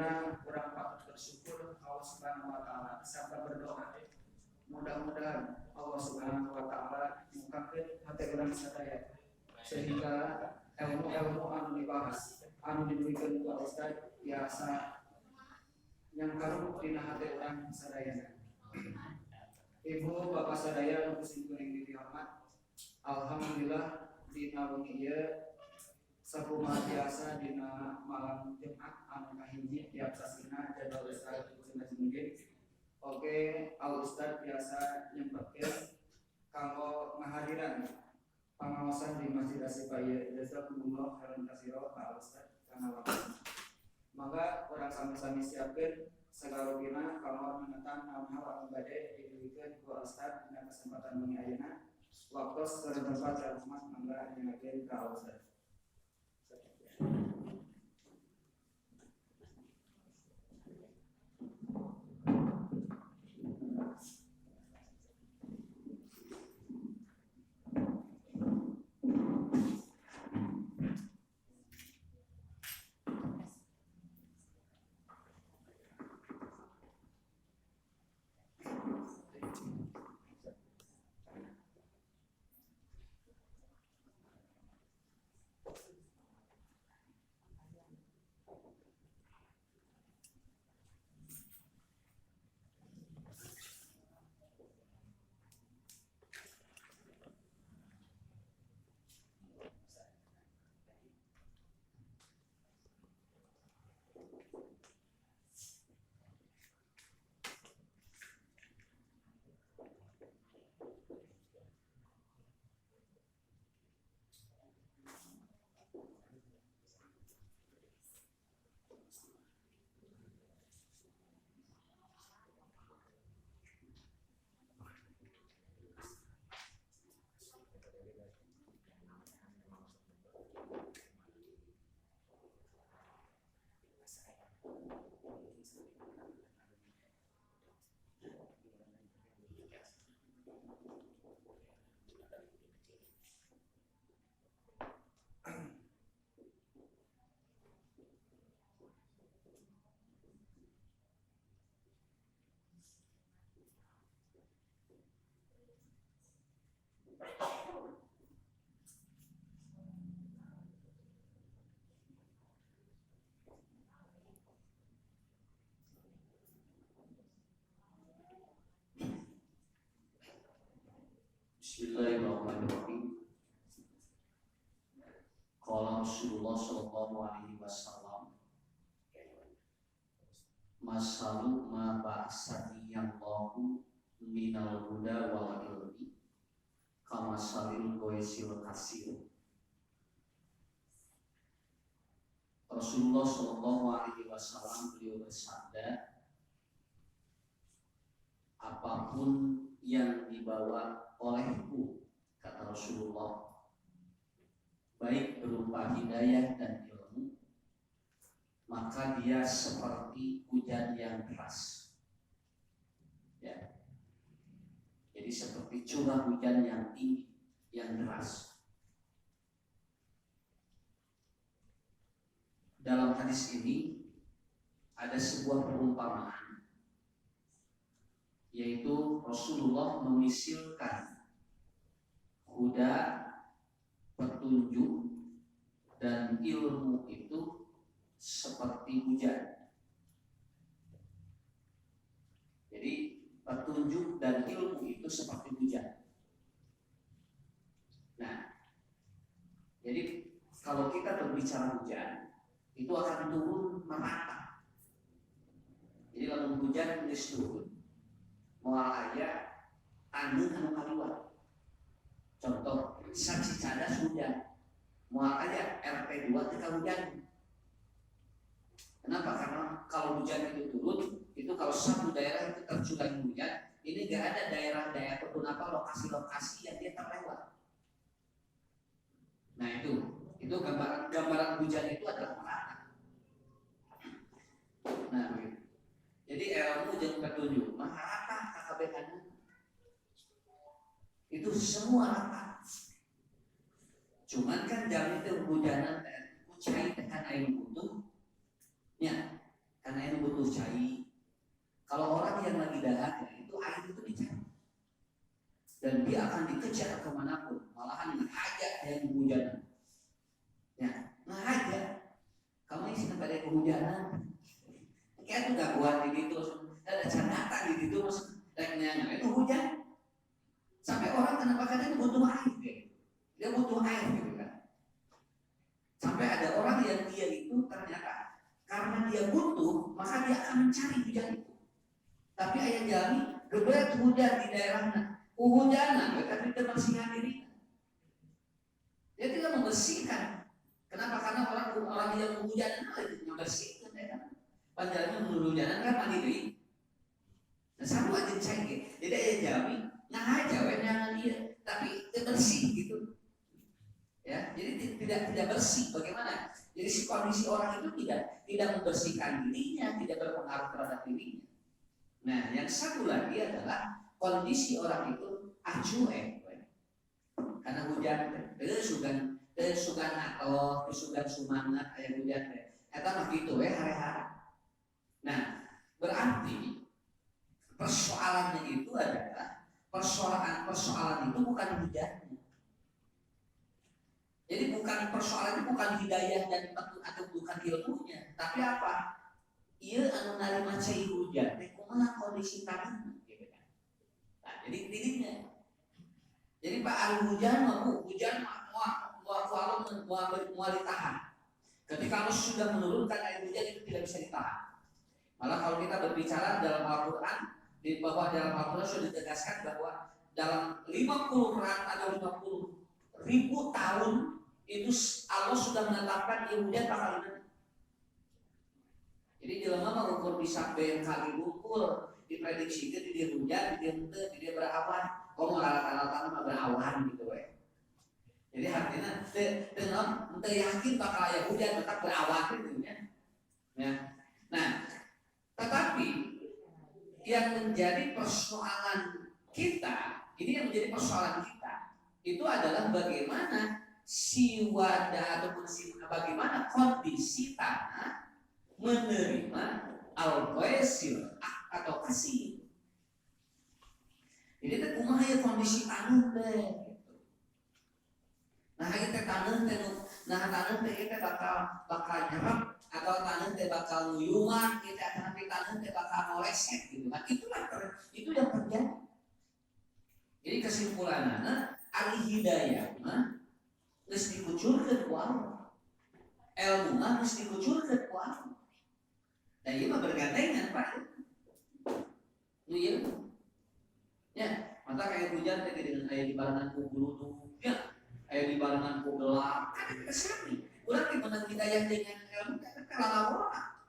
Ayeuna urang patut bersyukur Allah Subhanahu wa taala serta berdoa mudah-mudahan Allah Subhanahu wa taala mukakeun hate urang sadaya sehingga ilmu-ilmu anu dibahas anu diberikan ku Ustaz biasa yang karup dina hate urang sadayana. Ibu bapak sadaya anu kuring dihormat, alhamdulillah dina wengi ieu sakumaha biasa dina malam Jumat anu kahiji tiap sasina jadwal Ustaz mungkin. Oke, Al Ustaz biasa nyempetkeun kanggo ngahadiran pangaosan di Masjid Asifaya. Jazakumullah khairan katsira Pak Ustaz kana waktu. Maka urang sami-sami siapkeun sagarobina kanggo menentang hal-hal anu bade diberikan ku Ustaz dina kesempatan wengi ayeuna. Waktos keur tempat rahmat mangga nyengakeun ka Ustaz. Bismillahirrahmanirrahim. Qala Rasulullah sallallahu alaihi wasallam, masalu ma ba'asani Allahu minal huda wal ilmi kama salil goisil kasir. Rasulullah sallallahu alaihi wasallam beliau bersabda, apapun yang dibawa olehku, kata Rasulullah, baik berupa hidayah dan ilmu, maka dia seperti hujan yang deras. Ya. Jadi seperti curah hujan yang tinggi, yang deras. Dalam hadis ini ada sebuah perumpamaan, yaitu Rasulullah memisilkan huda, petunjuk, dan ilmu itu seperti hujan. Jadi petunjuk dan ilmu itu seperti hujan. Nah, jadi kalau kita berbicara hujan, itu akan turun merata. Jadi lalu hujan ini turun, moal aya anu kaliwat. Contoh, saksi cadas hujan, moal aya RT2 ketika hujan. Kenapa? Karena kalau hujan itu turun, itu kalau satu daerah itu terjulang hujan, ini gak ada daerah-daerah ataupun apa lokasi-lokasi yang dia terlewat. Nah itu gambaran hujan itu adalah merata. Nah, jadi ilmu jeung petunjuk merata kabehana. Itu semua rata. Cuman kan jam itu hujanan teh kucai tekan air butuh. Ya, karena yang butuh cai. Kalau orang yang lagi dahaga itu air itu dicari. Dan dia akan dikejar kemanapun, malahan mengajak yang kehujanan. Ya, mengajak. Kamu ini sampai ada kehujanan. Kayak itu gangguan di situ, ada candatan di situ, maksudnya itu hujan. Sampai orang kenapa kadang butuh air, dia butuh air gitu kan. Sampai ada orang yang dia itu ternyata karena dia butuh, maka dia akan mencari hujan itu. Tapi ayat jami geberat hujan di daerahnya, kehujanan, tetapi kebersihan diri. Dia tidak membersihkan. Kenapa? Karena orang yang kehujanan itu membersihkan, ya kan? Padahal kehujanan kan mandi diri. Nah, satu aja cengkeh. Jadi ayat jami nah aja jangan dia, tapi bersih gitu. Ya, jadi tidak bersih. Bagaimana? Jadi si kondisi orang itu tidak membersihkan dirinya, tidak berpengaruh terhadap dirinya. Nah, yang satu lagi adalah kondisi orang itu acuh karena hujan sugan atau sugan sumangat aya hujan eta mah kitu hari-hari. Nah, berarti persoalannya itu adalah persoalan itu bukan hujannya. Jadi persoalannya bukan hidayah dan atau bukan ilmunya, tapi apa? Ieu anu narima cai hujan teh kumaha kondisi tanahna gitu kan. Nah, jadi dirinya. Jadi Pak hujan mau ditahan. Ketika Allah sudah menurunkan air hujan itu tidak bisa ditahan. Malah kalau kita berbicara dalam Al-Quran, bahwa dalam Al-Quran sudah ditegaskan bahwa dalam 50 atau 50.000 tahun itu Allah sudah menetapkan air hujan bakal ada. Jadi dalam mengukur bisa kali ukur diprediksi itu di hujan, di dia berawan, kalau alat-alat berawan gitu ya. Jadi artinya dengan yakin bakal ada hujan tetap berawan gitu ya. Nah, tetapi yang menjadi persoalan kita, ini yang menjadi persoalan kita, itu adalah bagaimana si wadah ataupun bagaimana kondisi tanah menerima al-qaisir atau kasih. Jadi teh kumaha ya kondisi tanah teh. Nah, ieu teh tanah teh tanah teh bakal nyerap atau tanah teh bakal nguyuman, tapi tanah teh bakal moleset gitu kan. Itu yang terjadi. Jadi kesimpulanna ari hidayah mah geus dikucurkeun ku Allah. Ilmu mah geus dikucurkeun ku Allah. Dan ieu mah bergandengan Pak. Iya. Ya, mata kayak hujan teh dengan aya di barengan ku guludu. Ya, aya di barengan ku gelap. Kan kita sami. Urang teh menang hidayah dengan ilmu teh kalawara.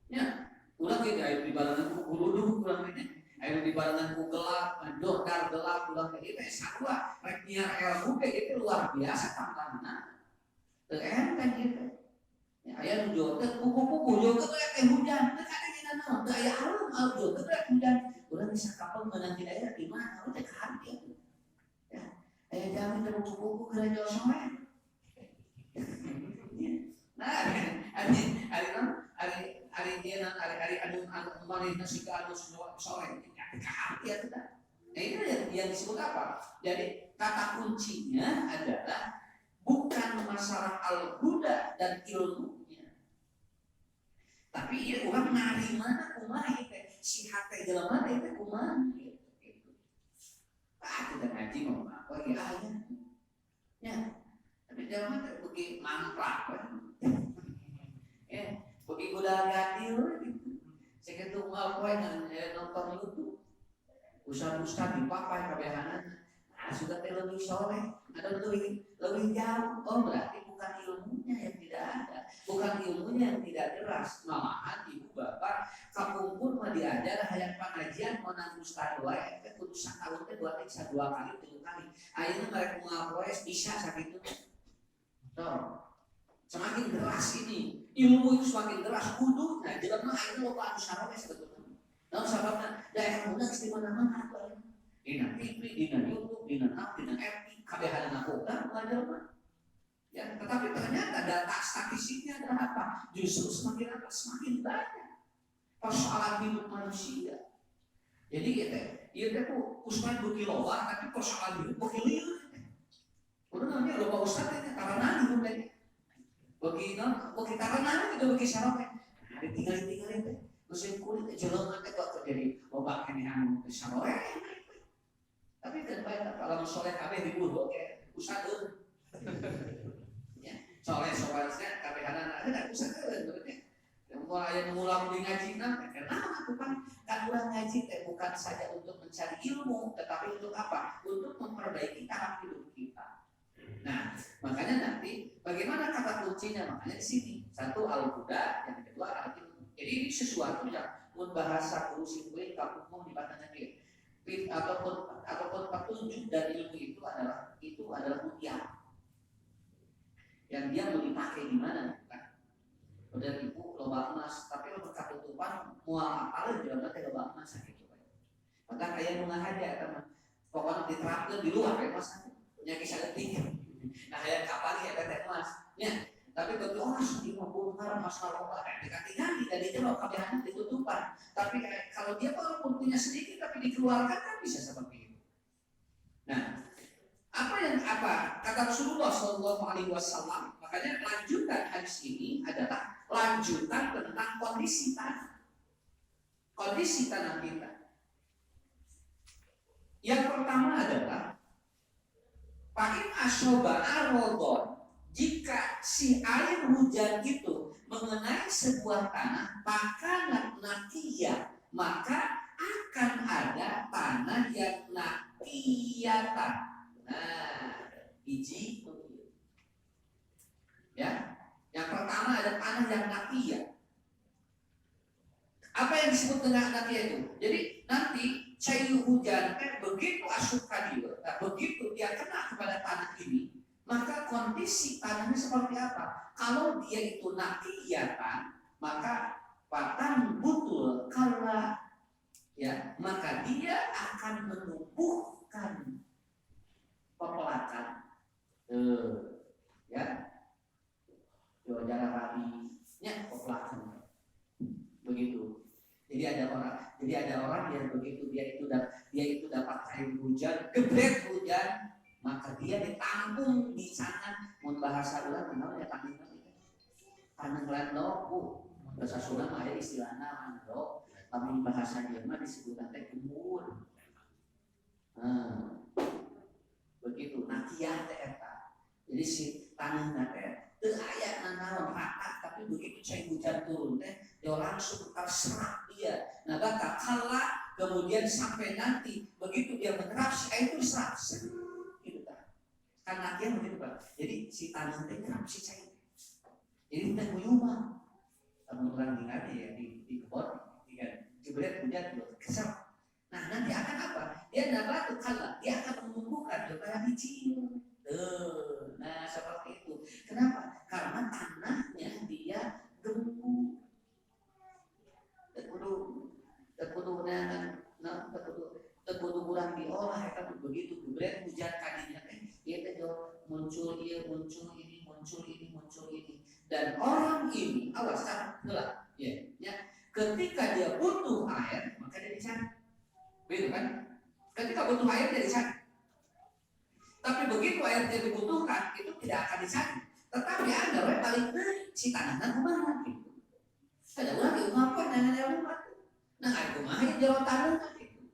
Ya, urang ge aya di barengan ku guludu urang teh. Aya di barengan ku gelap, mandokar gelap urang teh teh sarua rek nyiar ilmu teh itu luar biasa tantanganna. Teu enteng kitu. Ya, aya nu joget kuku-kuku joget teh hujan, teu ada dina naon, teu aya alum joget teh hujan. Urang bisa kapal menang hidayah di mana? Urang teh kaget. Ya, aya jamin teh kuku-kuku gereja soleh. Nah, hari anu manehna sika anu soleh. Kaget kita. Nah, itu yang disebut apa? Jadi kata kuncinya adalah bukan masalah al-huda dan ilmunya. Tapi ya orang nari mana kumaha teh si hate jelema teh kumaha gitu. Kita ngaji mau apa ya aya. Ya. Tapi jelema teh beuki mangplak. Beuki budal gadil gitu. Sakitu moal poe nonton YouTube. Ustaz dipapai kabehanana. Nah, sudah lebih soleh atau lebih jauh. Oh, berarti bukan ilmunya yang tidak ada, bukan ilmunya yang tidak deras. Malahan ibu bapak kakumpul mah diajar hayang pengajian mau nang ustaz wae teh kudu sakali teh 2 kali 3 kali. Ayeuna mereka ngapoes bisa sakitu. Tuh. Semakin deras ini, ilmu itu semakin deras kudunya jelema ayeuna loba anu saroe sebetulnya. Naon sababna? Daerah muda di mana-mana atuh. Dina TV, dina YouTube, dina FB, kabehanana boga belajar mah. Ya, tetapi ternyata data statistiknya adalah apa? Justru semakin banyak. persoalan hidup manusia. Jadi ieu teh ustad beuki loba tapi persoalan hidup beuki lieur. Kudu namanya loba ustad teh karena hidup teh. Beuki karena itu beuki saroke. Nah, ditinggal-tinggalin teh. Musim kulit jelema teh kok jadi loba keneh anu teh saroke. Tapi kan bae kalau soleh kabeh diburu oke ustad ya, soleh soalnya kabeh anak ada ustad berarti. Yang mulai mengulang di ngaji kenapa kan ulang ngaji teh bukan saja untuk mencari ilmu tetapi untuk apa? Untuk memperbaiki taraf hidup kita. Nah, makanya nanti bagaimana kata kuncinya? Makanya di sini satu al-huda, yang kedua al-ilmu. Jadi ini sesuatu yang mun bahasa guru singkuin kampung di batangnya ataupun petunjuk dan ilmu itu adalah mutiara yang dia mau dipakai di mana kan? Udah ibu loba emas tapi lo berkatutupan mual apalin di dalam loba emas gitu kan? Maka kayak mengahaja teman pokoknya diterapkan di luar ya mas punya kisah letih. Nah kayak kapan ya teh emas ya tapi begitu di membongkar masalah loba dikati-kati dan itu lo kabehan ditutupan. Tapi kalau dia walaupun punya sedikit tapi dikeluarkan kan bisa seperti itu. Nah, apa kata Rasulullah SAW, makanya lanjutan hadis ini adalah lanjutan tentang kondisi tanah kita. Yang pertama adalah Fa'in asoba arodon, jika si air hujan itu mengenai sebuah tanah, maka akan ada tanah yang nakiyatan. Nah, biji ya. Yang pertama ada tanah yang nakiyah. Apa yang disebut dengan nakiyah itu? Jadi nanti cair hujan begitu asupan dia, begitu dia kena kepada tanah ini, maka kondisi tanahnya seperti apa? Kalau dia itu nakiyatan, maka patan butul kala ya, maka dia akan menumbuhkan pepelakan ya jalan rabinya pepelakan begitu. Jadi ada orang yang begitu dia itu dapat air hujan, gebret hujan, maka dia ditampung di sana. Mun bahasa ulah kenal ya tanang landok bahasa Sunda mah aya istilahna landok, tapi bahasa Jerman disebut teh gembur. Begitu nakiyah teh eta. Jadi si tanahna teh teu aya nanaon rata tapi begitu cair hujan turun teh dia langsung terserap dia. Nah, kata kala kemudian sampai nanti begitu dia menerap si air itu diserap gitu kan. Karena dia begitu kan. Jadi si tanah teh nyerap si cair. Jadi kita guyuman. Teman-teman dengar ya di kebun, jebret hujan keserap. Nah, nanti akan apa? Dia nabatu kala, dia akan menumbuhkan kayak biji. Nah, seperti itu. Kenapa? Karena tanahnya dia gembur. Tekudu kurang diolah eta begitu gebret hujan kadinya teh ieu teh muncul ini dan orang ini awas lah ya ketika dia butuh air maka dia dicari begitu kan ketika butuh air dia dicari tapi begitu air dia dibutuhkan itu tidak akan dicari tetapi ada we paling si tanahna kumaha gitu ada urang ngapun nanya rumah nah aku mah yang jauh tanah gitu.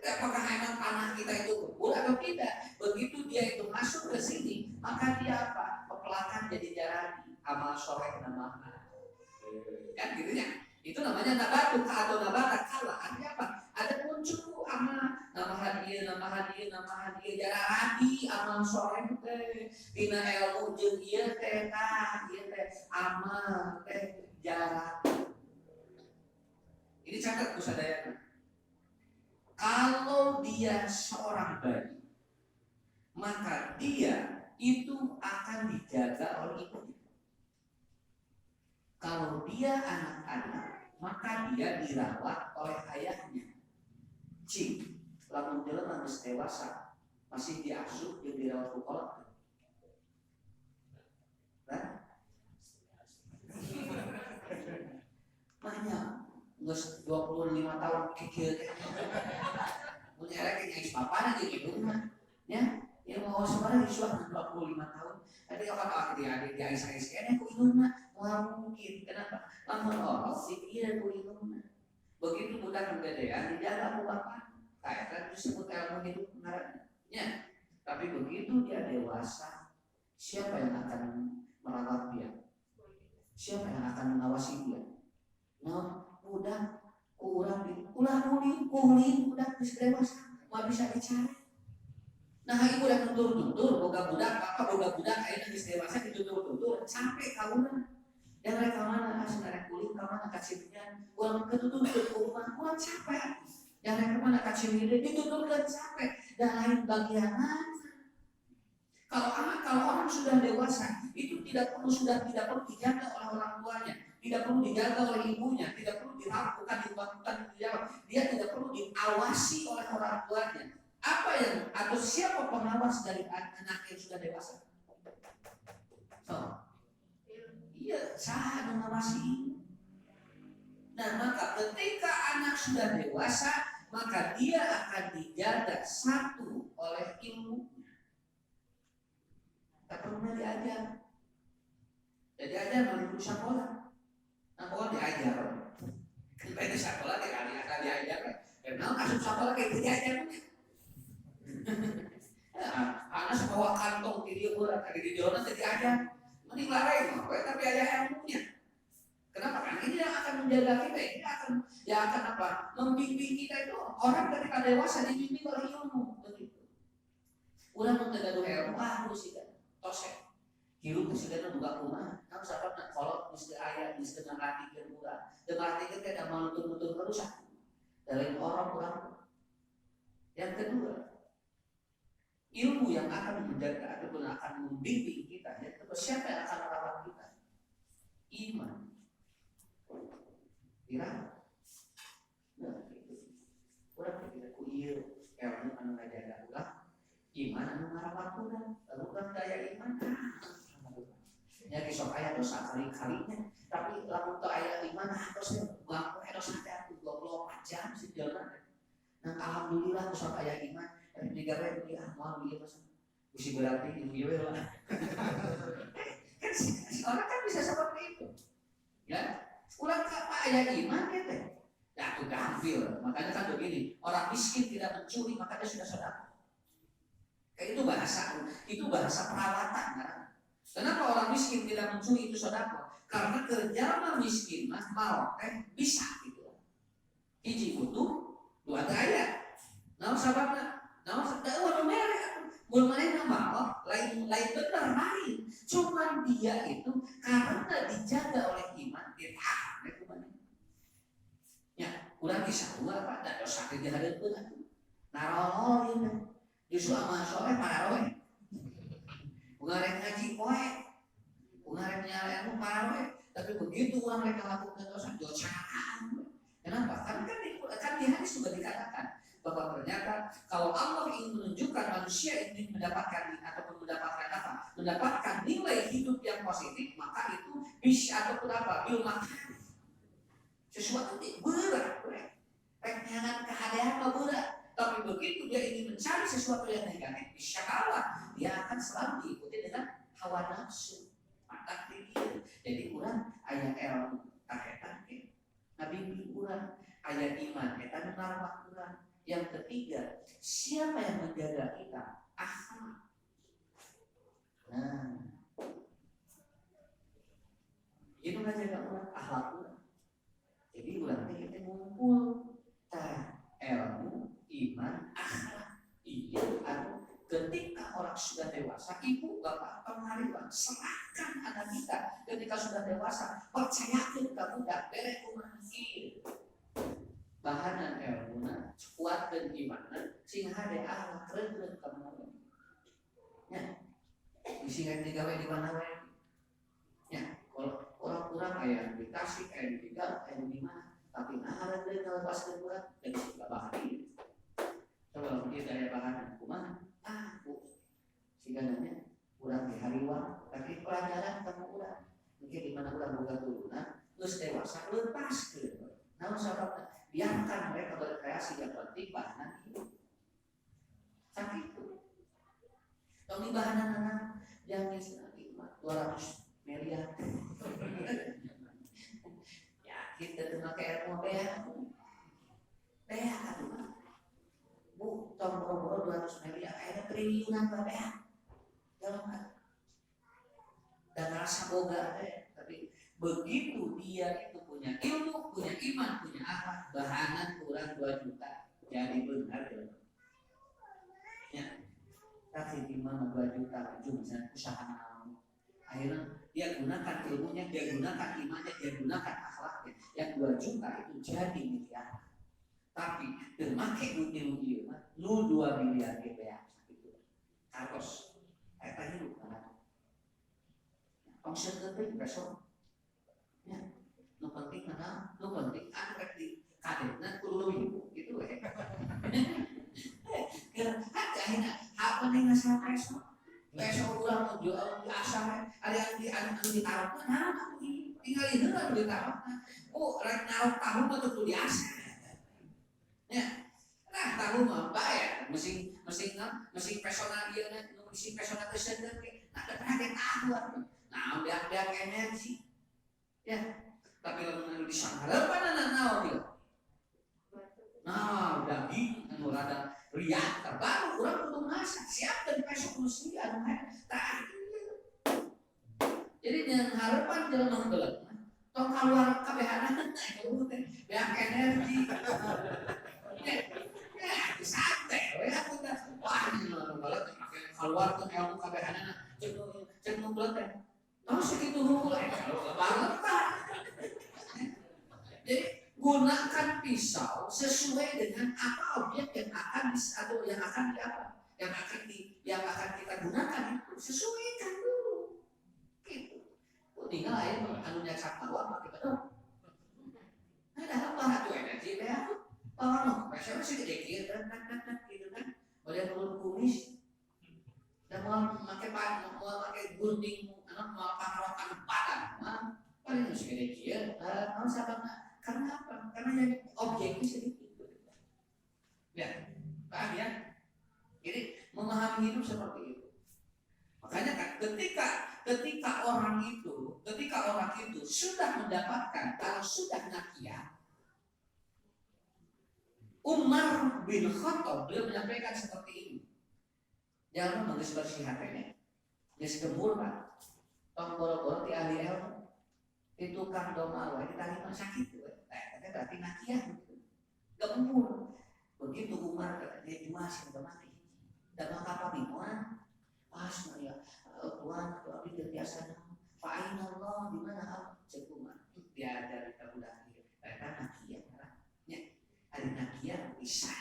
Apakah emang tanah kita itu gembur atau tidak? Begitu dia itu masuk ke sini, maka dia apa? Pepelakan jadi jarani, amal soleh namanya. Kan gitu ya? Itu namanya nabatu atau nabata kala. Artinya apa? Ada muncul amal nama hadiah jarani amal soleh teh. Dina ilmu jeung ieu teh amal teh jarani. Ini catat kusadayana. Kalau dia seorang bayi, maka dia itu akan dijaga oleh ibunya. Kalau dia anak-anak, maka dia dirawat oleh ayahnya. Cing, lamun jelema geus dewasa, masih diasuh jeung dirawat ku kolot. Banyak. geus 25 tahun kikir teh. Mun elek nya papana di hidungna. Ya, yang mau sebenarnya disuap 25 tahun. Tadi kata dia ais-ais kene ku hidungna. Wah mungkin kenapa? Lamun orang dipikir ku hidungna. Begitu budak kegedean dijaga ku bapak. Kayak kan disebut ilmu hidup ngaranna. Ya. Tapi begitu dia dewasa, siapa yang akan merawat dia? Siapa yang akan mengawasi dia? Nah, budak kurang di ulah kulit budak geus dewasa, mau bisa bicara. Nah, ibu udah tutur boga budak, apa boga budak ayeuna geus dewasa ditutur sampai kauna. Yang mereka mana asal kulit ka mana kacipnya, uang ketutur ke rumah, uang capek. Yang mereka mana kacipnya dituturkeun sampai dan lain bagian mana. Kalau orang sudah dewasa itu tidak perlu dijaga oleh orang tuanya, tidak perlu dijaga oleh ibunya, tidak perlu dirapukan, dia tidak perlu diawasi oleh orang tuanya. Apa yang atau siapa pengawas dari anak yang sudah dewasa? Iya, saya mengawasi. Nah, maka ketika anak sudah dewasa, maka dia akan dijaga satu oleh ilmu. Tak perlu diajar. Jadi ajar melalui sekolah. Nah, kalau diajar, kita di sekolah akan diajar. Karena masuk sekolah kayak diajar. Anak sebawa kantong dia berat, di jalan jadi ajar. Mending lari, tapi ajar ilmunya. Kenapa? Karena ini yang akan menjaga kita, ini yang akan apa? Membimbing kita itu orang ketika dewasa dibimbing oleh ilmu. Begitu. Ulah mentegaduh ilmu, harus sih kan. Tosek hirup kesudahan buka rumah kan sahabat nak kolot mesti ayat mesti ngaratikan murah dan ngaratikan tidak mau nutur rusak dari orang yang kedua ilmu yang akan menjaga ataupun akan membimbing kita yaitu siapa yang akan merawat kita iman kira nah itu orang tidak kuil ilmu anu ngajaga ulah iman anu ngarawat ulah lalu kan daya iman ya kisah ayat dosa kali-kalinya tapi lamun teu aya iman terus ngaku dosa teh 24 jam sih jalan. Nah alhamdulillah kisah aya iman dan digare dia moal dia masa usi berarti ieu we lah. Kan orang kan bisa seperti itu. Ya, ulah ka aya iman teh. Ya itu gafil. Makanya kan begini, orang miskin tidak mencuri maka dia sudah sedekah. Itu bahasa perawatan kan? Kenapa orang miskin tidak mencuri itu sedekah? Karena kerja miskin mah mau bisa gitu. Hiji butuh, dua daya. Naon sababna? Naon sadeueuh merek. Mun manehna mau lain bener lain. Cuman dia itu karena dijaga oleh iman ditahan itu maneh. Ya, urang bisa apa da dosa teh dihadeupkeun. Naon ieu justru amal soleh parawe. Ungarek ngaji poe, ungarek nyala ilmu parawe. Tapi begitu orang mereka lakukan dosa, kenapa? Karena kan di hadis juga dikatakan bahwa ternyata kalau Allah ingin menunjukkan manusia ingin mendapatkan ataupun mendapatkan apa? Mendapatkan nilai hidup yang positif, maka itu bisa ataupun apa? Bil makan. Sesuatu yang berat, pengen kehadiran berat. Tapi begitu dia ingin mencari sesuatu yang negatif, insya dia akan selalu diikuti dengan hawa nafsu, mata diri. Jadi kurang ayat ilmu, tahetan nabi kurang ayat iman, kita menaruh kurang. Yang ketiga, siapa yang menjaga kita? Akhlak. Nah, itu menjaga orang akhlak kurang. Jadi berarti kita ngumpul ilmu, iman, akhlak. Iya, ketika orang sudah dewasa, ibu, bapak, pengariban, serahkan anak kita. Ketika sudah dewasa, percayakan ke budak, berek umahir. Bahanan ilmuna, kuat dan imanan, sehingga ada akhlak keren kamu. Ya, sehingga digawe di mana? Ya, kalau orang-orang ayah dikasih, ayah ditinggal, ayah di mana? Tapi ada dari kalau pas keluar, dan juga bahan ini. Kalau dia daya bahan, kumaha? Sehingga kurang di hariwan, tapi pelajaran kamu kurang. Mungkin di mana kurang buka turunan, terus dewasa lepas ke. Namun sahabat, biarkan mereka berkreasi, yang penting bahanan hidup. Sakit itu. Kalau di bahanan anak, jangan lagi 200 miliar. Ya kita tuh pakai ilmu beak aduh. Bu, tong boro-boro 200 miliar, ada triliunan beak. Dalam kan. Dan rasa boga, tapi begitu dia itu punya ilmu, punya iman, punya akhlak, bahanan kurang 2 juta, jadi benar ya. Tapi di mana 2 juta maju misalnya usaha naon, akhirnya dia gunakan ilmunya, dia gunakan imannya, dia gunakan akhlaknya, yang 2 juta itu jadi miliar. Tapi memakai ilmu dia, lu 2 miliar GBA gitu, harus kayak hidup kan. Ongsen penting besok, ya, lu penting mana, lu penting anak di kadetnya kudu hidup gitu ya. Akhirnya apa nih ngasih besok? Besok ulang jual di asal, ada yang di taruh mana? Tinggal ini kan di taruh. Oh, rek naruh tahu betul di asal. Ya, nah tahu mah bayar, mesin personal dia kan, mesin personal tersendiri. Nah, ada tahu. Nah, biar energi. Ya, tapi kalau di sana, apa naon dia? Nah, daging anu rada riak terbaru urang kudu masak siap dan besok mesti anu tah. Jadi dengan harapan jelema heuleut tong kaluar kabehanan itu teh beak energi. Ya, santai we aku teh. Wah, kalau keluar tuh ilmu kabehanan cek numpuleuh teh. Oh, segitu hungkul banget Pak. Jadi gunakan pisau sesuai dengan apa objek yang akan atau yang akan kita gunakan itu sesuaikan dulu. Gitu. Tinggal aja anunya sakmawa pakai betul. Ada apa tuh energi teh? Oh, biasanya sih gede gitu kan gitu kan. Boleh turun kumis. Dan mau pakai gunting, mau pakai padan, paling masih gede gitu. Mau siapa? Karena apa? Karena yang objeknya sedikit. Ya, paham ya? Jadi memahami hidup seperti itu. Makanya kan ketika orang itu sudah mendapatkan, kalau sudah nakia, Umar bin Khattab beliau menyampaikan seperti ini. Jangan menggis bersih hatinya, geus gembur Pak. Tong boro-boro ti ahli ilmu. Itu kan doma wae ditanya sakit we. Teh berarti nakia gitu. Gembur. Begitu Umar dia jumas ke mati. Da maka pamimuan pas ya Tuhan abdi teu biasa fa inna Allah di mana cek Umar. Diajar ka budak ieu. Eta nakia nya. Ari nakia bisa.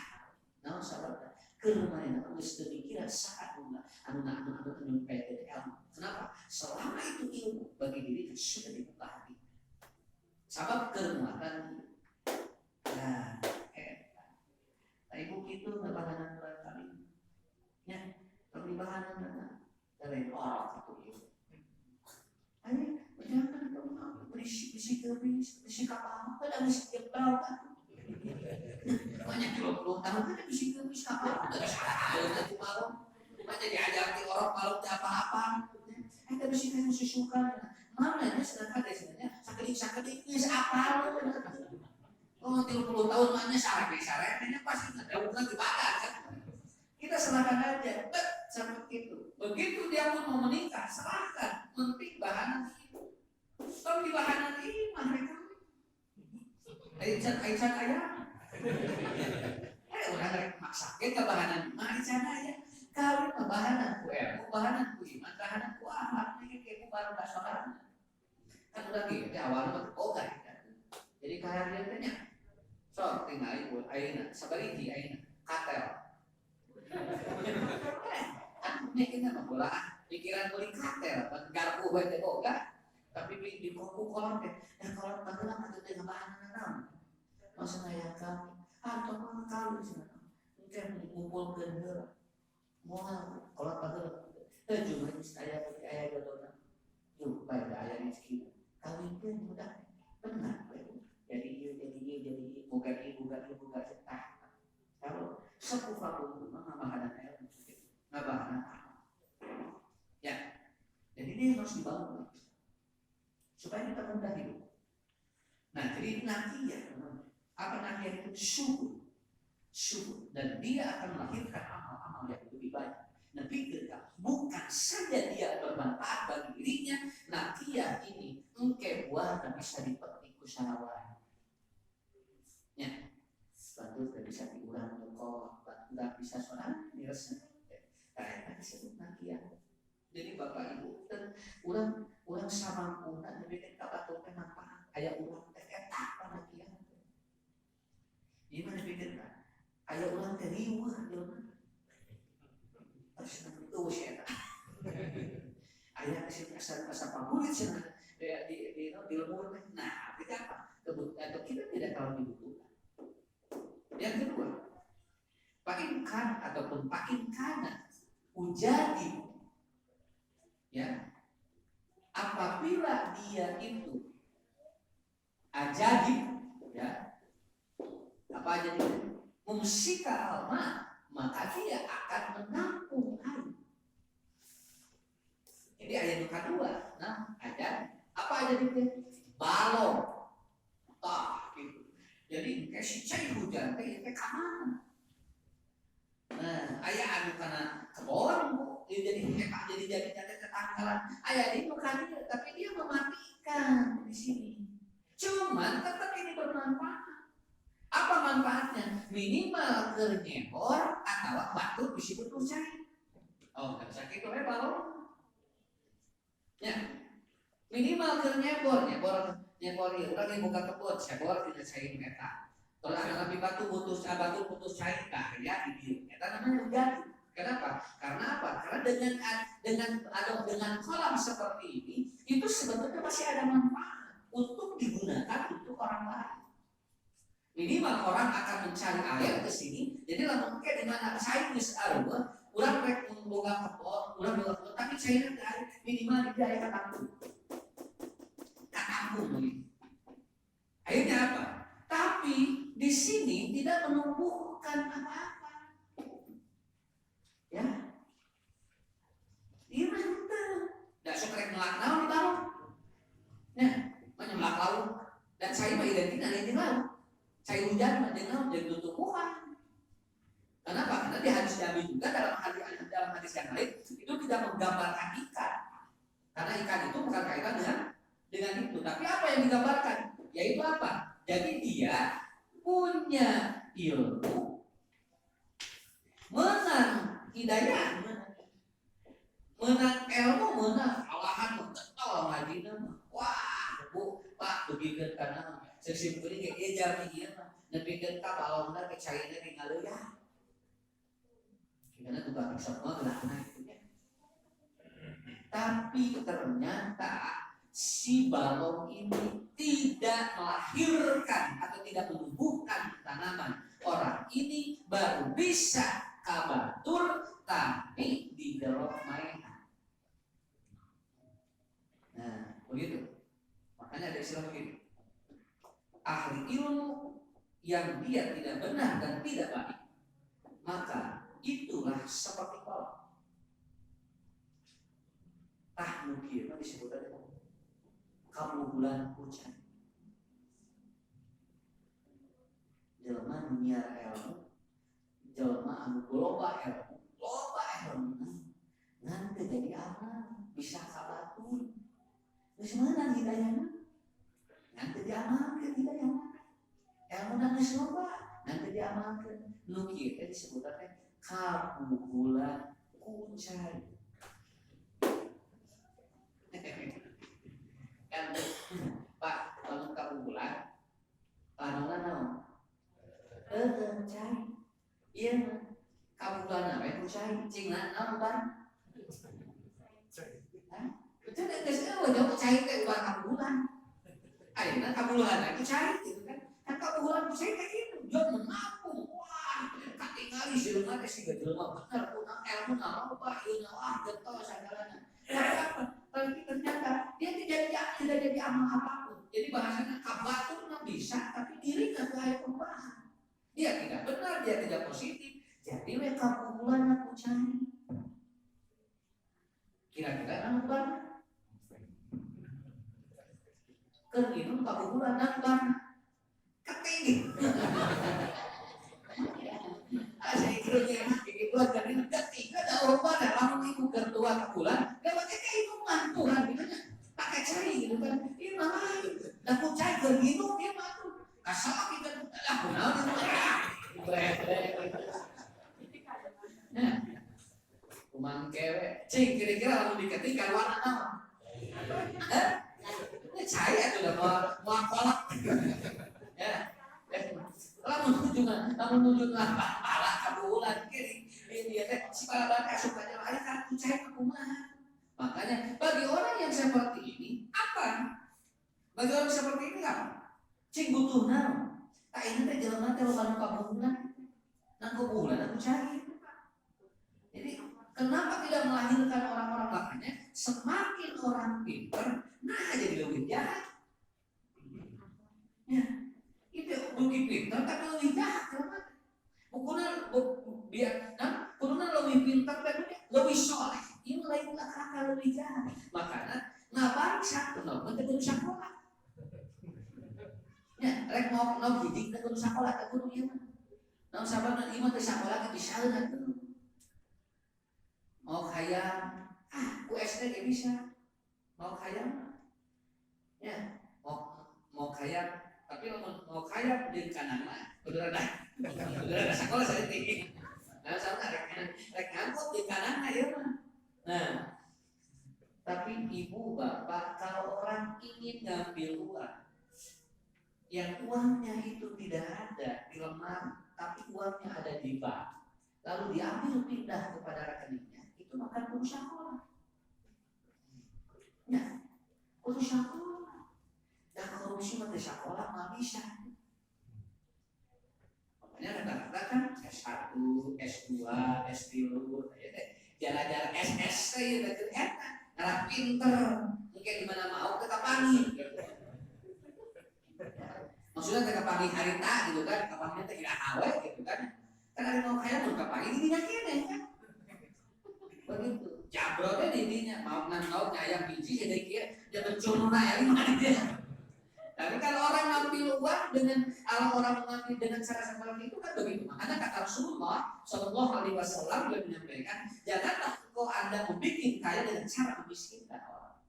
Naon sabab keur manehna geus teu mikiran saat anu nyampe ilmu. Kenapa? Selama itu ilmu bagi diri sudah dibuka hati. Sabab kemuatan. Nah, ibu itu bahanan kali. Ya, kalau di bahanan dari orang itu. Ayo, jangan kamu berisi keris, berisi kapal, ada berisi kepala kan? Banyak puluh tahun ada berisi keris kapal, ada itu malam, banyak diajar di orang malam apa-apa. Ada berisi keris susukan. Mana ya sedangkan sebenarnya sakit apa lu? Oh 30 tahun mana syarat-syaratnya pasti ada hubungan ibadah kan? Kita serahkan aja, seperti itu. Begitu dia pun mau menikah, serahkan, penting bahanan itu. Kalau di bahanan ini mereka, Aisyah ayah, orang maksa kita bahanan, Aisyah ayah, kawin bahanan ku bahanan ku iman, bahanan ku akhlak, ini kayak baru bahasan. Kan lagi di awal berboga kan. Jadi kalian tanya, so tinggal ibu ayeuna sabariji ayeuna katel. Nya kita mah bola pikiran beli katel, garpu bae teh boga. Tapi di koku kolot teh, kolot bageula atuh teh bahan naon. Maksudna ya kan, atau mah kali cenah. Mungkin dikumpulkeun heula. Moal kolot bageula. Teh cuma aya dodona. Yuk bae aya rezeki. Kawinkeun budak benar. Jadi lagi buka cetah. Kalau sepuh aku ngabahan ilmu, ngabahan ya. Jadi ini harus dibangun supaya kita mudah hidup. Nah, jadi nakiyah, apa nakiyah itu? Syukur, dan dia akan melahirkan amal-amal yang lebih baik. Nah, pikirkan, bukan saja dia bermanfaat bagi dirinya, nakiyah ini engke buah dan bisa dipetik usahawan. Ya, batu tidak bisa diulang toko, batu tidak bisa sholat, dirasa. Nah, disebut nakiyah. Jadi bapak ibu, dan ulang sama ulang, jadi kita batu manfaat, ayah ulang tak pada nakiyah. Gimana pikirkan? Ayah ulang teriwah jalan. Terus itu usia. Ayah kasih asal pampulit sana di lemur. Nah, kita apa? Atau kita tidak terlalu dibutuhkan. Yang kedua, pakinkan ataupun pakinkana ujadi, ya. Apabila dia itu ajadi, ya. Apa aja dia? Mumsika alma, maka dia akan menampung air. Jadi ayat yang kedua, nah ada apa aja itu? Balon, gitu. Jadi kasih cair hujan, kayak kemana? Nah, ayat anu karena kebon, jadi hebat, jadi ketangkalan. Ayat ini bukan dia, tapi dia mematikan di sini. Cuman tetap ini bermanfaat. Apa manfaatnya? Minimal kernyebor atau batu bisa betul cair. Oh, nggak bisa gitu balon. Ya, minimal kernyebor, nyebor ya. Udah buka kebun, nyebor tidak cair meta. Kalau ada lebih batu putus cair, nah ya ini. Itu namanya hujan. Kenapa? Karena apa? Karena dengan kolam seperti ini, itu sebetulnya masih ada manfaat untuk digunakan untuk orang lain. Minimal orang akan mencari air ke sini. Jadi lamun ke di mana cair geus areueuh, urang rek boga kebon, urang boga kebon, tapi cairnya teh air minimal di air katampung. Akhirnya apa? Tapi di sini tidak menumbuhkan apa-apa. Ya. Iya mah henteu. Da sok rek melak naon di balon. Nah, mah melak laut. Dan cair mah identikna di laut. Cair hujan dengan jadi tumbuhan. Kenapa? Karena di hadis Nabi juga dalam hadis yang lain itu tidak menggambarkan ikan. Karena ikan itu bukan kaitan dengan itu. Tapi apa yang digambarkan? Yaitu apa? Jadi dia punya ilmu, menang hidayah, menang ilmu, menang alahan betul ngaji nama. Wah, bu, pak begitu karena sesim kuring kayak jam ieu mah nepikeun ka balonna ke cairna di ngaleuya. Karena tukang semua gelana itu ya. Tapi ternyata si balon ini tidak melahirkan atau tidak menumbuhkan tanaman. Orang ini baru bisa kabatur tapi di dalam mainan. Nah, begitu. Makanya ada istilah begini. Ahli ilmu yang dia tidak benar dan tidak baik, maka itulah seperti balon. Mungkin disebut ada kamu bulan hujan. Jelma menyiar ilmu, jelma anu loba ilmu, nanti jadi amal bisa kabatur. Terus mana hidayahnya? Nanti diamalkan hidayahnya. Ilmu nangis loba, nanti diamalkan. Nuki itu disebutnya kabubulan kuncai. Kan Pak, kalau kabubulan, panulan naon? Cai. Iya, kabubulan apa? Kuncai. Cingna naon ban? Itu jauh cai teh ulah kabubulan. Ayeuna kabubulan itu cai gitu kan. Kan kabubulan cai kayak gitu, dia menampung. Wah, katingali jelema teh siga jelema bener kuna ilmu nama apa ieu wah getol sagalana. Tapi ternyata dia tidak jadi amal apapun. Jadi bahasanya kabatur bisa, tapi diri nggak ada perubahan. dia tidak benar, dia tidak positif. Jadi mereka kumpulan aku cari. Kira-kira nambah. Kerjinu kumpulan nambah. Ketinggi. Saya kira buat dari ketika ada orang dalam ibu ketua kebulan, dia pakai kayak itu Tuhan gitu kan, pakai cari gitu kan, ini mana gitu, dan aku cari ke gitu dia matu, kasar kita lah kenal gitu, nah, kuman kewe, cing kira-kira lalu diketikkan warna apa? Ini saya tuh mau kolak, ya. Lamun menuju pala kabulan kiri ini ya si pala sukanya lari kan percaya kumaha. Makanya bagi orang yang seperti ini apa? Bagi orang seperti ini apa? Cing butuh naon? Tak ini teh jelema teh loba kabulan. Nang kabulan aku cari. Jadi kenapa tidak melahirkan orang-orang makanya semakin orang pintar nah jadi lebih jahat. Ya. Itu rugi pintar tapi lebih jahat kenapa? Bukunan biar kudunan lebih pintar tapi lebih soleh. Ini lain akal lebih jahat. Makanya ngabar satu nomor kudu sekolah. Ya, rek mau didik kudu sekolah kudu ieu mah. Naon sabana ieu mah teh sekolah teh bisa tuh. Mau khayal ku SD ge bisa. Mau khayal. Ya, mau khayal tapi mau kaya di kanan mah udah ada sekolah saya tinggi nah sama rek angkut di kanan aja mah nah tapi ibu bapak kalau orang ingin ngambil uang yang uangnya itu tidak ada di lemari tapi uangnya ada di bank lalu diambil pindah kepada rekeningnya itu maka kudu sekolah ya kudu sekolah. Dan korupsi mah sekolah mah bisa. Makanya rata-rata kan S1, S2, S3, jalan-jalan SS teh ya ternyata ngarap pinter, mungkin di mana mau ke Kapangi. Maksudnya ke Kapangi harita gitu kan, Kapangi teh tidak awe gitu kan. Kan ada mau kaya mun Kapangi di dinya kene kan. Begitu. Jabrotnya di dinya mau nang nyayang biji jadi kieu dia bencununa ya gimana dia. Tapi kalau orang ngambil uang dengan orang mengambil dengan cara seperti itu kan begitu. Makanya kata Rasulullah Shallallahu Alaihi Wasallam beliau menyampaikan, janganlah kau anda membuat kaya dengan cara memiskinkan orang.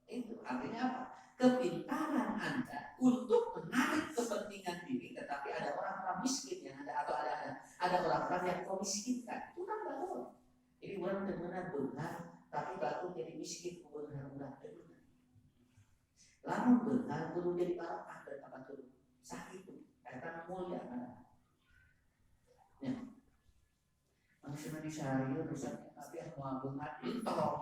Itu artinya apa? Kepintaran anda untuk menarik kepentingan diri, tetapi ada orang-orang miskin yang ada ada orang-orang yang kau miskinkan. Itu kan bagus. Jadi orang benar-benar tapi baru jadi miskin benar-benar. Lamun benar kudu jadi barokah dan apa tuh sakit itu karena mulia kan ya manusia di sehari rusak tapi mau benar tolong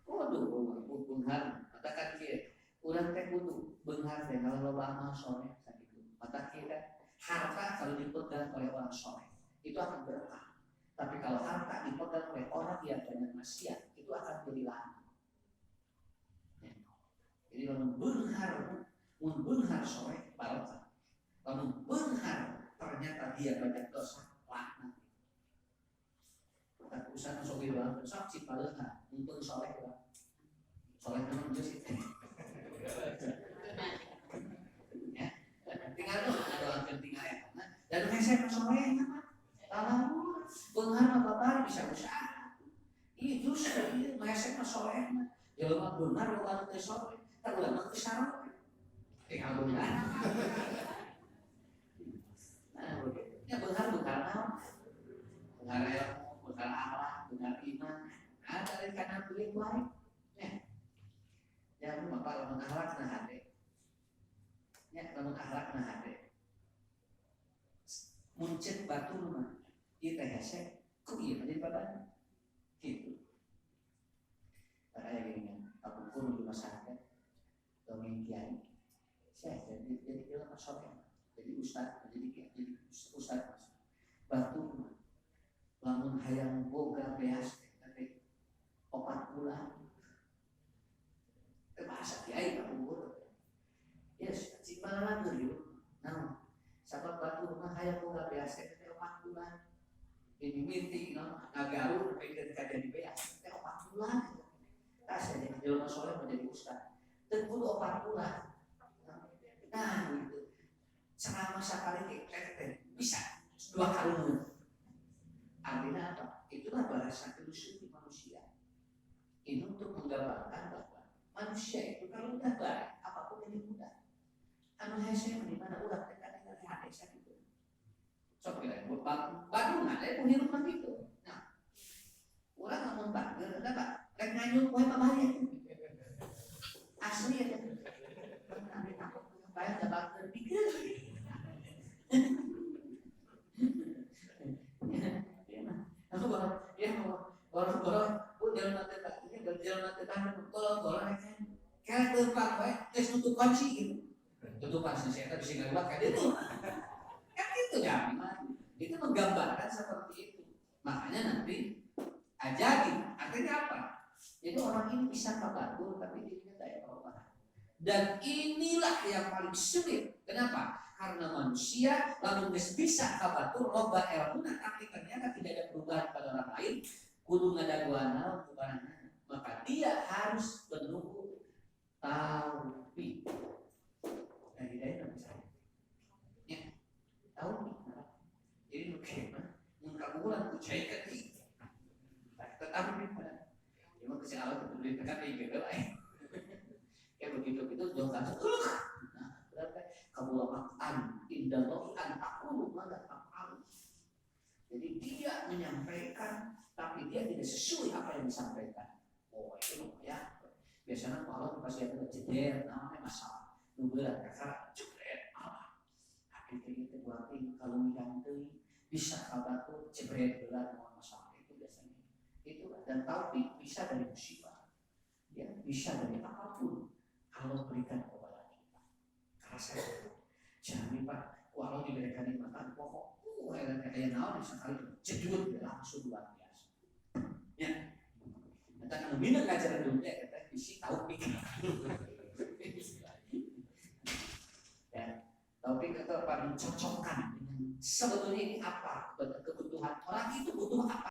waduh benar katakan kia urang teh kudu benar teh kalau loba amal soleh sakit mata kita harta kalau dipegang oleh orang soleh itu akan berkah tapi kalau harta dipegang oleh orang yang banyak maksiat itu akan jadi lana. Jadi kalau benar soleh barokah. Kalau benar ternyata dia banyak dosa laknat. Tak usah sogi banget, sok si pareha untuk soleh lah. Soleh memang jelas itu. Ya, tinggal doakan tinggal ya. Dan hesek soleh apa? Kalau benar apa bisa usaha. Iya justru ini hesek soleh. Kalau benar bukan soleh. Tak boleh mengesar, tinggal benar. Nah, ya benar apa? Benar ilmu, benar akhlak, benar iman. Ada dari kanan duit baik. Ya, jangan lupa kalau akhlak nah hade. Ya, kalau akhlak nah hade. Muncul batu mah, kita hese, kok iya jadi badan? Gitu. Kayak gini, aku pun di masyarakat. Dongeng kiai, saya jadi film masyarakat, jadi ustad, jadi ustad batu, lamun hayang boga beas, tapi 4 bulan, bahasa kiai tak umur, yes, cimala tuh gitu, saya teh 4 bulan. Ini meeting ngagaru pengen kajian di BA teh 4 bulan. Tah saya jadi jelema soleh menjadi ustaz. Teu kudu 4 bulan. Nah, gitu. Selama sekali teh bisa 2 kali. Artinya apa? Itulah bahasa filosofi manusia. Ini untuk menggambarkan bahwa manusia itu kalau udah baik, apapun jadi mudah. Anu hese di mana ulah tekan dengan hati saya itu. Sok kira badungan aya pun hirup gitu. Nah, urang ngomong bageur enggak, rek nganyuk wae pabaya. Asli ya. Karena takut bayar da bageur pikir. Orang-orang pun jalan mati tak, ini berjalan mati tak, tolong-tolong kayak tumpang baik, tes tutup kunci gitu. Tutup kunci saya bisa ngeliat kayak itu, kan itu ya, itu menggambarkan seperti itu. Makanya nanti ajarin, artinya apa? Jadi orang ini bisa kabatur tapi dirinya tidak perubahan. Dan inilah yang paling sulit. Kenapa? Karena manusia lalu bisa kabatur loba ilmu, tapi ternyata tidak ada perubahan pada orang lain. Kudu ngadaguana bukan, maka dia harus menunggu tauhid dari daerah saya. Ya, tauhid. Jadi bagaimana? Mengkabulan kucai keti. Tetapi pada, memang kesini Allah betul ditekan di gitu lah. Kayak begitu itu jangan nah, berarti kabulakan indah an takulu maka takal. Jadi dia menyampaikan tapi dia tidak sesuai apa yang disampaikan. Oh itu ya. Biasanya kalau pasti ada jeder, namanya masalah. Nubelan kakak jeder Allah. Tapi itu berarti kalau mengganti bisa kabar tuh jeder belan masalah itu biasanya. Itu dan taufik bisa dari musibah. Ya bisa dari apapun. Kalau berikan kepada kita. Karena saya jangan Pak, walau diberikan nikmatan pokok, kayak naon sekali jedut langsung luar biasa. Ya, kita kan minat ajaran dunia kita isi taufik. Ya, taufik itu apa? Mencocokkan dengan sebetulnya ini apa kebutuhan orang itu butuh apa?